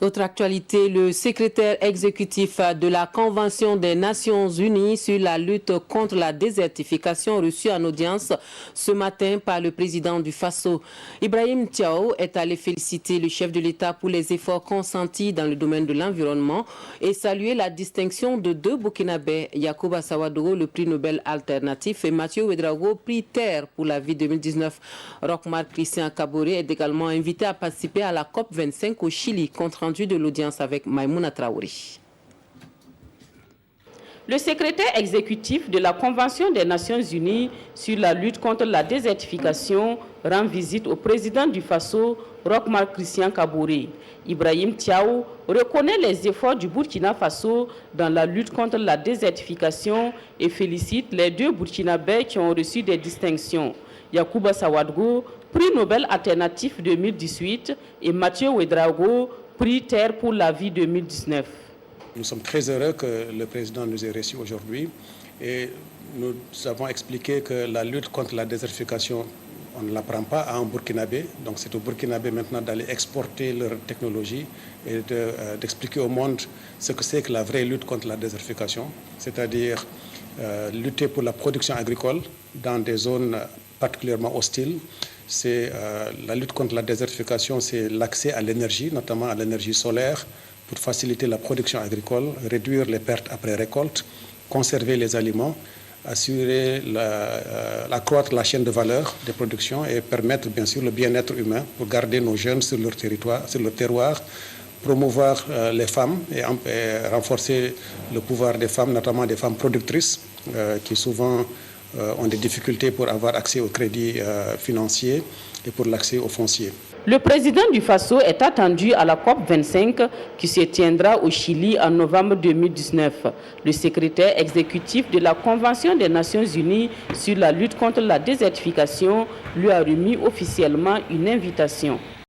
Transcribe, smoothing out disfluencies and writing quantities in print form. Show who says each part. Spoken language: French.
Speaker 1: Autre actualité, le secrétaire exécutif de la Convention des Nations Unies sur la lutte contre la désertification reçu en audience ce matin par le président du Faso. Ibrahim Thiaw est allé féliciter le chef de l'État pour les efforts consentis dans le domaine de l'environnement et saluer la distinction de deux Burkinabés, Yacouba Sawadogo, le prix Nobel alternatif, et Mathieu Ouedraogo, prix Terre pour la vie 2019. Roch-Marc Christian Kaboré est également invité à participer à la COP25 au Chili, contre de l'audience avec Maïmouna Traoré.
Speaker 2: Le secrétaire exécutif de la Convention des Nations Unies sur la lutte contre la désertification rend visite au président du Faso, Roch-Marc Christian Kaboré. Ibrahim Thiaw reconnaît les efforts du Burkina Faso dans la lutte contre la désertification et félicite les deux Burkinabés qui ont reçu des distinctions. Yacouba Sawadogo, prix Nobel alternatif 2018, et Mathieu Ouedraogo, prix Terre pour la vie 2019.
Speaker 3: Nous sommes très heureux que le président nous ait reçus aujourd'hui et nous avons expliqué que la lutte contre la désertification, on ne l'apprend pas à un Burkinabé. Donc c'est au Burkinabé maintenant d'aller exporter leur technologie et d'expliquer au monde ce que c'est que la vraie lutte contre la désertification, c'est-à-dire lutter pour la production agricole dans des zones particulièrement hostiles. C'est la lutte contre la désertification, c'est l'accès à l'énergie, notamment à l'énergie solaire, pour faciliter la production agricole, réduire les pertes après récolte, conserver les aliments, assurer accroître la chaîne de valeur des productions et permettre bien sûr le bien-être humain pour garder nos jeunes sur leur territoire, sur leur terroir, promouvoir les femmes et renforcer le pouvoir des femmes, notamment des femmes productrices qui souvent ont des difficultés pour avoir accès au crédit financier et pour l'accès au foncier.
Speaker 2: Le président du Faso est attendu à la COP25 qui se tiendra au Chili en novembre 2019. Le secrétaire exécutif de la Convention des Nations Unies sur la lutte contre la désertification lui a remis officiellement une invitation.